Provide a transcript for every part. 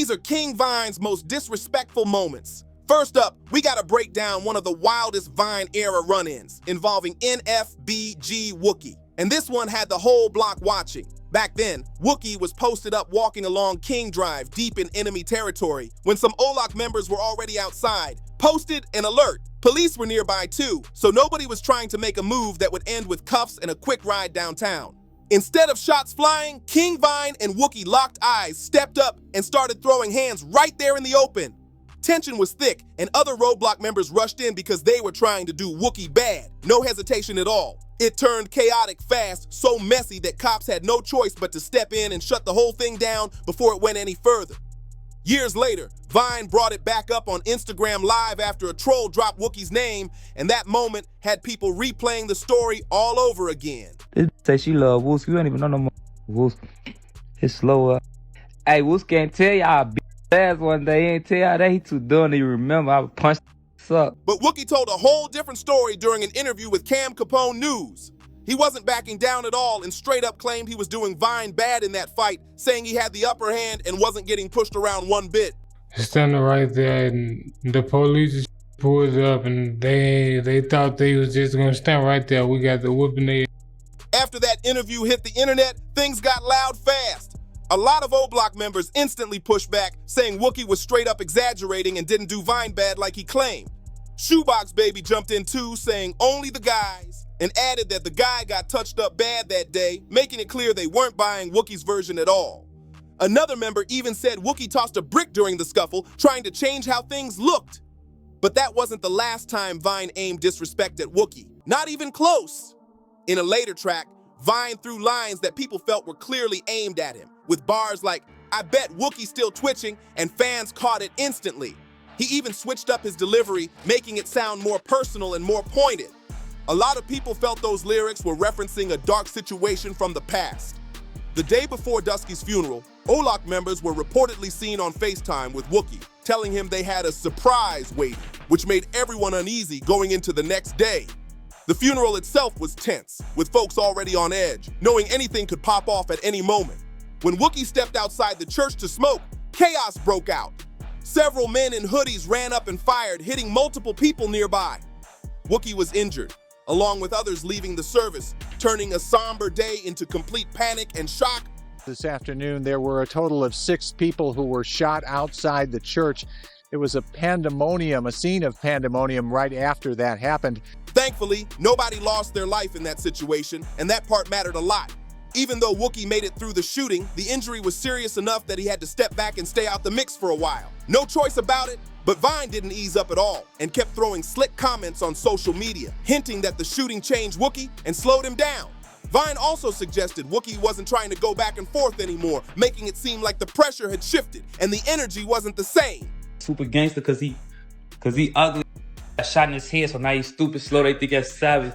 These are King Vine's most disrespectful moments. First up, we gotta break down one of the wildest Vine-era run-ins involving NFBG Wookie. And this one had the whole block watching. Back then, Wookie was posted up walking along King Drive deep in enemy territory when some OLOC members were already outside, posted an alert. Police were nearby too, so nobody was trying to make a move that would end with cuffs and a quick ride downtown. Instead of shots flying, King Vine and Wookie locked eyes, stepped up, and started throwing hands right there in the open. Tension was thick, and other roadblock members rushed in because they were trying to do Wookie bad. No hesitation at all. It turned chaotic fast, so messy that cops had no choice but to step in and shut the whole thing down before it went any further. Years later, Vine brought it back up on Instagram Live after a troll dropped Wookie's name, and that moment had people replaying the story all over again. This say she love Wookie. We don't even know no more Wookie. It's slower. Hey, Wookie can't tell y'all ass one day. He ain't tell y'all that he too dumb to remember. I would punch up. But Wookie told a whole different story during an interview with Cam Capone News. He wasn't backing down at all and straight up claimed he was doing Vine bad in that fight, saying he had the upper hand and wasn't getting pushed around one bit. Standing right there, and the police pulled up, and they thought they was just gonna stand right there. We got the whooping their. After that interview hit the internet, things got loud fast. A lot of O-Block members instantly pushed back, saying Wookie was straight up exaggerating and didn't do Vine bad like he claimed. Shoebox Baby jumped in too, saying only the guys, and added that the guy got touched up bad that day, making it clear they weren't buying Wookie's version at all. Another member even said Wookie tossed a brick during the scuffle, trying to change how things looked. But that wasn't the last time Vine aimed disrespect at Wookie. Not even close. In a later track, Vine threw lines that people felt were clearly aimed at him, with bars like, "I bet Wookie's still twitching," and fans caught it instantly. He even switched up his delivery, making it sound more personal and more pointed. A lot of people felt those lyrics were referencing a dark situation from the past. The day before Dusky's funeral, OLOC members were reportedly seen on FaceTime with Wookie, telling him they had a surprise waiting, which made everyone uneasy going into the next day. The funeral itself was tense, with folks already on edge, knowing anything could pop off at any moment. When Wookie stepped outside the church to smoke, chaos broke out. Several men in hoodies ran up and fired, hitting multiple people nearby. Wookie was injured, along with others leaving the service, turning a somber day into complete panic and shock. This afternoon, there were a total of 6 people who were shot outside the church. It was a pandemonium, a scene of pandemonium right after that happened. Thankfully, nobody lost their life in that situation, and that part mattered a lot. Even though Wookie made it through the shooting, the injury was serious enough that he had to step back and stay out the mix for a while. No choice about it, but Vine didn't ease up at all and kept throwing slick comments on social media, hinting that the shooting changed Wookie and slowed him down. Vine also suggested Wookie wasn't trying to go back and forth anymore, making it seem like the pressure had shifted and the energy wasn't the same. Super gangster cause he ugly. Got shot in his head, so now he's stupid, slow, they think that's savage.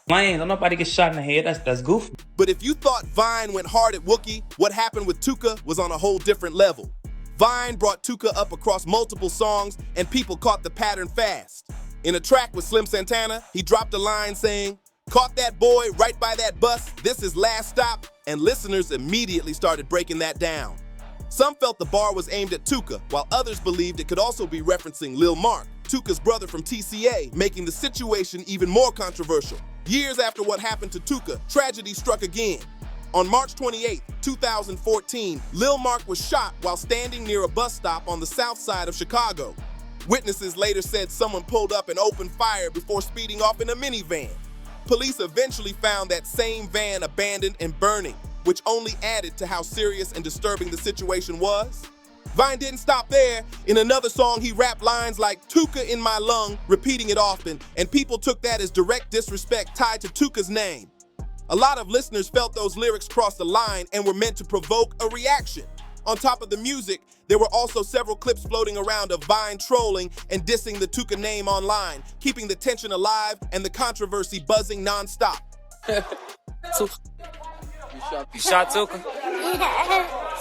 Lame, don't nobody get shot in the head, that's goofy. But if you thought Vine went hard at Wookie, what happened with Tuka was on a whole different level. Vine brought Tuka up across multiple songs, and people caught the pattern fast. In a track with Slim Santana, he dropped a line saying, "Caught that boy right by that bus, this is last stop," and listeners immediately started breaking that down. Some felt the bar was aimed at Tuka, while others believed it could also be referencing Lil Mark, Tuka's brother from TCA, making the situation even more controversial. Years after what happened to Tuka, tragedy struck again. On March 28, 2014, Lil Mark was shot while standing near a bus stop on the south side of Chicago. Witnesses later said someone pulled up and opened fire before speeding off in a minivan. Police eventually found that same van abandoned and burning, which only added to how serious and disturbing the situation was. Vine didn't stop there. In another song, he rapped lines like "Tuka in my lung," repeating it often, and people took that as direct disrespect tied to Tuka's name. A lot of listeners felt those lyrics crossed the line and were meant to provoke a reaction. On top of the music, there were also several clips floating around of Vine trolling and dissing the Tuka name online, keeping the tension alive and the controversy buzzing nonstop. You shot Tuka?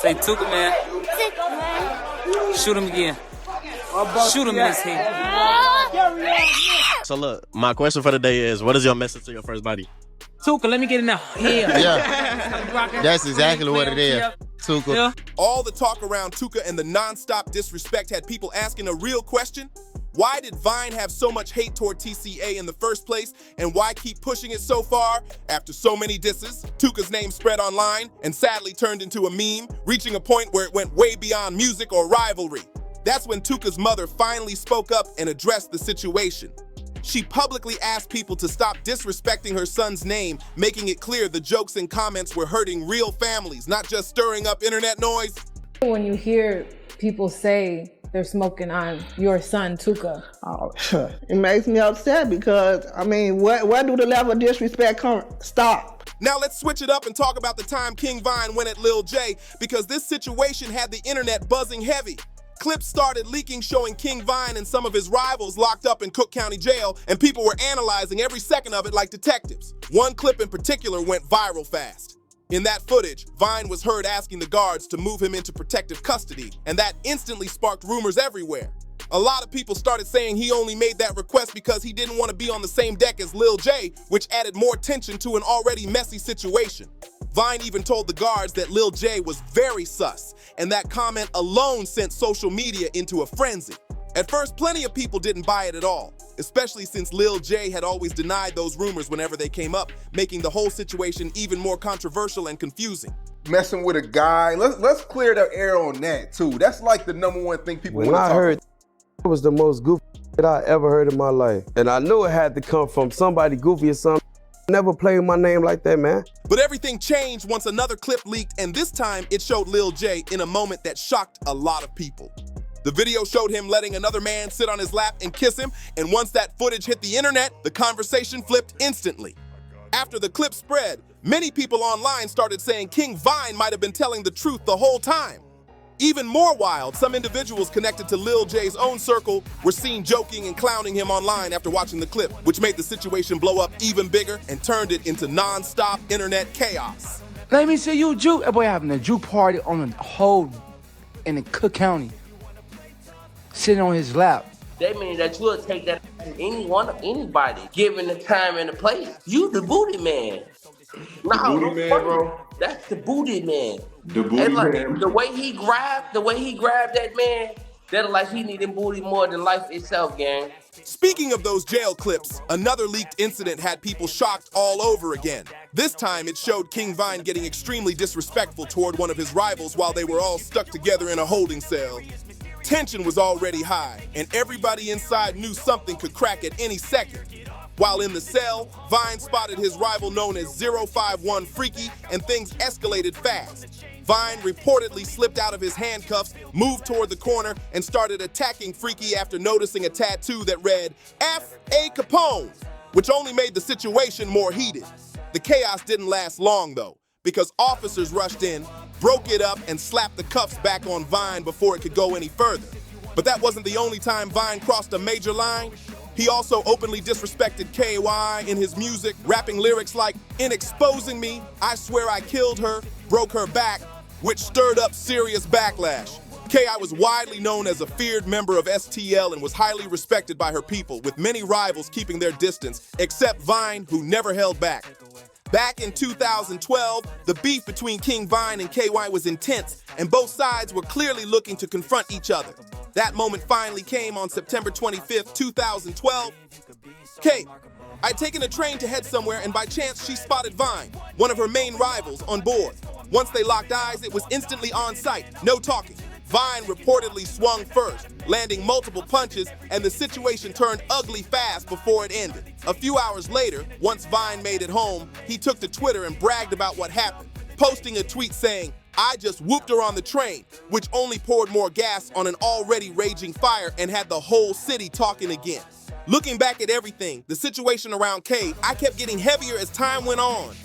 Say Tuka, man. Shoot him again. Shoot him in his head. So look, my question for the day is, what is your message to your first buddy? Tuka, let me get in there. Yeah, that's exactly what it is. Tuka. Yeah. All the talk around Tuka and the non-stop disrespect had people asking a real question. Why did Vine have so much hate toward TCA in the first place, and why keep pushing it so far? After so many disses, Tuka's name spread online and sadly turned into a meme, reaching a point where it went way beyond music or rivalry. That's when Tuka's mother finally spoke up and addressed the situation. She publicly asked people to stop disrespecting her son's name, making it clear the jokes and comments were hurting real families, not just stirring up internet noise. When you hear people say they're smoking on your son, Tuka. Oh, it makes me upset because, I mean, where do the level of disrespect stop? Now let's switch it up and talk about the time King Vine went at Lil J, because this situation had the internet buzzing heavy. Clips started leaking showing King Vine and some of his rivals locked up in Cook County Jail, and people were analyzing every second of it like detectives. One clip in particular went viral fast. In that footage, Vine was heard asking the guards to move him into protective custody, and that instantly sparked rumors everywhere. A lot of people started saying he only made that request because he didn't want to be on the same deck as Lil J, which added more tension to an already messy situation. Vine even told the guards that Lil J was very sus, and that comment alone sent social media into a frenzy. At first, plenty of people didn't buy it at all, especially since Lil J had always denied those rumors whenever they came up, making the whole situation even more controversial and confusing. Messing with a guy, let's clear the air on that too. That's like the #1 thing people want to When talk I heard about. it was the most goofy that I ever heard in my life. And I knew it had to come from somebody goofy or something. Never played my name like that, man. But everything changed once another clip leaked, and this time it showed Lil J in a moment that shocked a lot of people. The video showed him letting another man sit on his lap and kiss him, and once that footage hit the internet, the conversation flipped instantly. After the clip spread, many people online started saying King Vine might have been telling the truth the whole time. Even more wild, some individuals connected to Lil J's own circle were seen joking and clowning him online after watching the clip, which made the situation blow up even bigger and turned it into non-stop internet chaos. Let me see you juke. That boy having a juke party on a whole in the Cook County. Sitting on his lap. That means that you'll take that to anybody, given the time and the place. You the booty man. No, booty man, bro. That's the booty man. The booty man. The way he grabbed that man, that like he needed booty more than life itself, gang. Speaking of those jail clips, another leaked incident had people shocked all over again. This time it showed King Vine getting extremely disrespectful toward one of his rivals while they were all stuck together in a holding cell. Tension was already high, and everybody inside knew something could crack at any second. While in the cell, Vine spotted his rival known as 051 Freaky, and things escalated fast. Vine reportedly slipped out of his handcuffs, moved toward the corner, and started attacking Freaky after noticing a tattoo that read, F.A. Capone, which only made the situation more heated. The chaos didn't last long, though, because officers rushed in, broke it up, and slapped the cuffs back on Vine before it could go any further. But that wasn't the only time Vine crossed a major line. He also openly disrespected KY in his music, rapping lyrics like, in exposing me, I swear I killed her, broke her back, which stirred up serious backlash. KI was widely known as a feared member of STL and was highly respected by her people, with many rivals keeping their distance, except Vine, who never held back. Back in 2012, the beef between King Vine and KY was intense, and both sides were clearly looking to confront each other. That moment finally came on September 25th, 2012. I'd taken a train to head somewhere, and by chance she spotted Vine, one of her main rivals, on board. Once they locked eyes, it was instantly on sight, no talking. Vine reportedly swung first, landing multiple punches, and the situation turned ugly fast before it ended. A few hours later, once Vine made it home, he took to Twitter and bragged about what happened, posting a tweet saying, I just whooped her on the train, which only poured more gas on an already raging fire and had the whole city talking again. Looking back at everything, the situation around Kay, I kept getting heavier as time went on.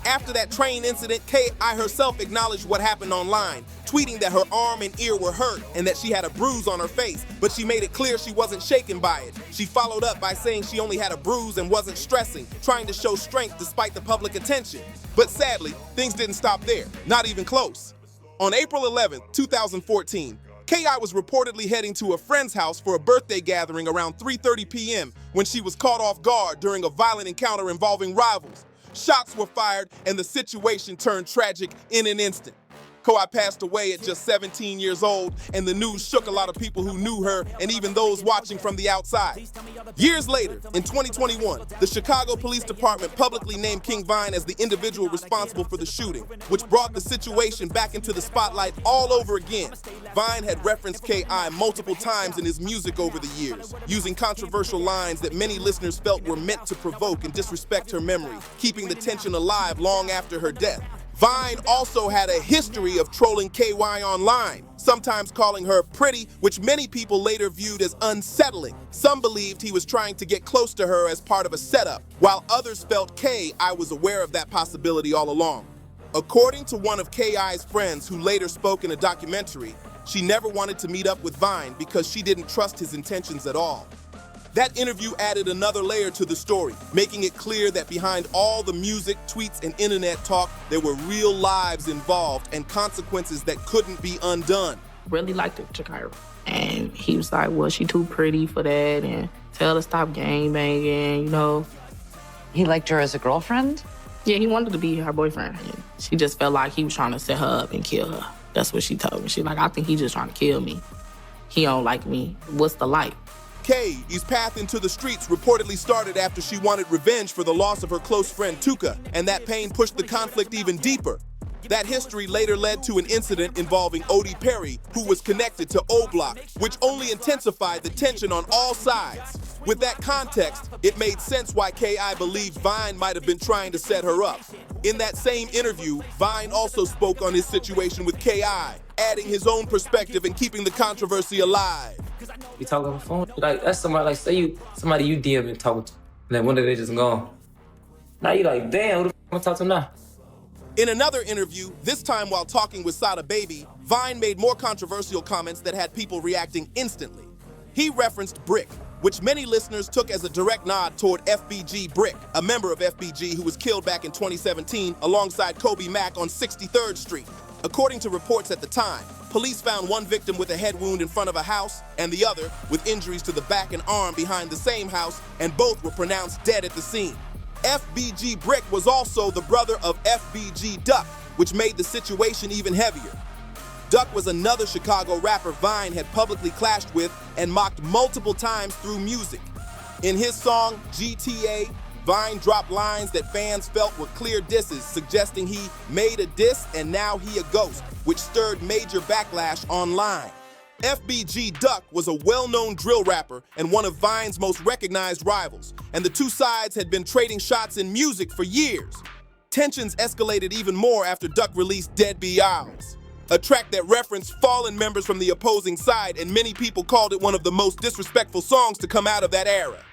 After that train incident, K.I. herself acknowledged what happened online, tweeting that her arm and ear were hurt and that she had a bruise on her face, but she made it clear she wasn't shaken by it. She followed up by saying she only had a bruise and wasn't stressing, trying to show strength despite the public attention. But sadly, things didn't stop there, not even close. On April 11th, 2014, K.I. was reportedly heading to a friend's house for a birthday gathering around 3:30 p.m. when she was caught off guard during a violent encounter involving rivals. Shots were fired, and the situation turned tragic in an instant. Kawhi passed away at just 17 years old, and the news shook a lot of people who knew her and even those watching from the outside. Years later, in 2021, the Chicago Police Department publicly named King Vine as the individual responsible for the shooting, which brought the situation back into the spotlight all over again. Vine had referenced K.I. multiple times in his music over the years, using controversial lines that many listeners felt were meant to provoke and disrespect her memory, keeping the tension alive long after her death. Vine also had a history of trolling KY online, sometimes calling her pretty, which many people later viewed as unsettling. Some believed he was trying to get close to her as part of a setup, while others felt K.I. was aware of that possibility all along. According to one of K.I.'s friends who later spoke in a documentary, she never wanted to meet up with Vine because she didn't trust his intentions at all. That interview added another layer to the story, making it clear that behind all the music, tweets, and internet talk, there were real lives involved and consequences that couldn't be undone. Really liked her, Jakira. And he was like, well, she too pretty for that, and tell her to stop gang banging, you know. He liked her as a girlfriend? Yeah, he wanted to be her boyfriend. And she just felt like he was trying to set her up and kill her. That's what she told me. She like, I think he's just trying to kill me. He don't like me. What's the like? K's path into the streets reportedly started after she wanted revenge for the loss of her close friend Tuka, and that pain pushed the conflict even deeper. That history later led to an incident involving Odie Perry, who was connected to O-Block, which only intensified the tension on all sides. With that context, it made sense why K.I. believed Vine might have been trying to set her up. In that same interview, Vine also spoke on his situation with K.I., adding his own perspective and keeping the controversy alive. You talk on the phone, like that's somebody, like say somebody you DM and talk to, and then one day they just gone. Now you like, damn, who the f I'm gonna talk to now? In another interview, this time while talking with Sada Baby, Vine made more controversial comments that had people reacting instantly. He referenced Brick, which many listeners took as a direct nod toward FBG Brick, a member of FBG who was killed back in 2017 alongside Kobe Mack on 63rd Street. According to reports at the time, police found one victim with a head wound in front of a house and the other with injuries to the back and arm behind the same house, and both were pronounced dead at the scene. FBG Brick was also the brother of FBG Duck, which made the situation even heavier. Duck was another Chicago rapper Vine had publicly clashed with and mocked multiple times through music. In his song, GTA, Vine dropped lines that fans felt were clear disses, suggesting he made a diss and now he a ghost, which stirred major backlash online. FBG Duck was a well-known drill rapper and one of Vine's most recognized rivals, and the two sides had been trading shots in music for years. Tensions escalated even more after Duck released Dead Be Owls, a track that referenced fallen members from the opposing side, and many people called it one of the most disrespectful songs to come out of that era.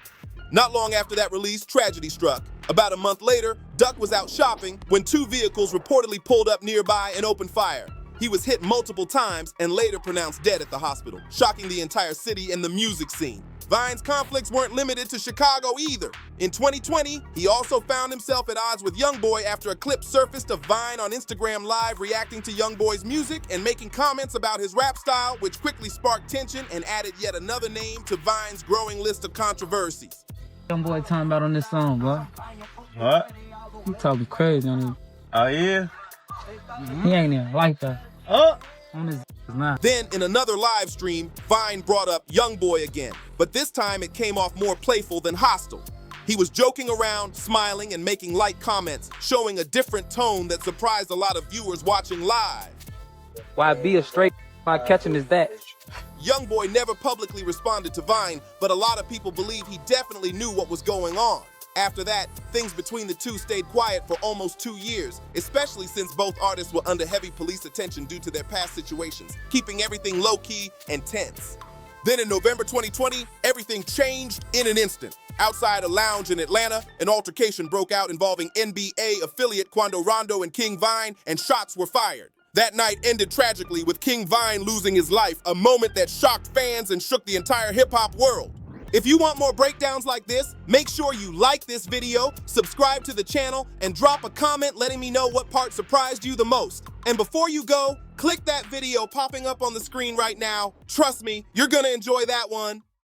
Not long after that release, tragedy struck. About a month later, Duck was out shopping when two vehicles reportedly pulled up nearby and opened fire. He was hit multiple times and later pronounced dead at the hospital, shocking the entire city and the music scene. Vine's conflicts weren't limited to Chicago either. In 2020, he also found himself at odds with YoungBoy after a clip surfaced of Vine on Instagram Live reacting to YoungBoy's music and making comments about his rap style, which quickly sparked tension and added yet another name to Vine's growing list of controversies. YoungBoy talking about on this song, bro. What? He talking crazy on it. Oh, yeah? He ain't even like that. Oh! On his not. Then, in another live stream, Vine brought up YoungBoy again, but this time it came off more playful than hostile. He was joking around, smiling, and making light comments, showing a different tone that surprised a lot of viewers watching live. Why be a straight by catching his that? YoungBoy never publicly responded to Vine, but a lot of people believe he definitely knew what was going on. After that, things between the two stayed quiet for almost 2 years, especially since both artists were under heavy police attention due to their past situations, keeping everything low-key and tense. Then in November 2020, everything changed in an instant. Outside a lounge in Atlanta, an altercation broke out involving NBA affiliate Quando Rondo and King Vine, and shots were fired. That night ended tragically with King Vine losing his life, a moment that shocked fans and shook the entire hip-hop world. If you want more breakdowns like this, make sure you like this video, subscribe to the channel, and drop a comment letting me know what part surprised you the most. And before you go, click that video popping up on the screen right now. Trust me, you're gonna enjoy that one.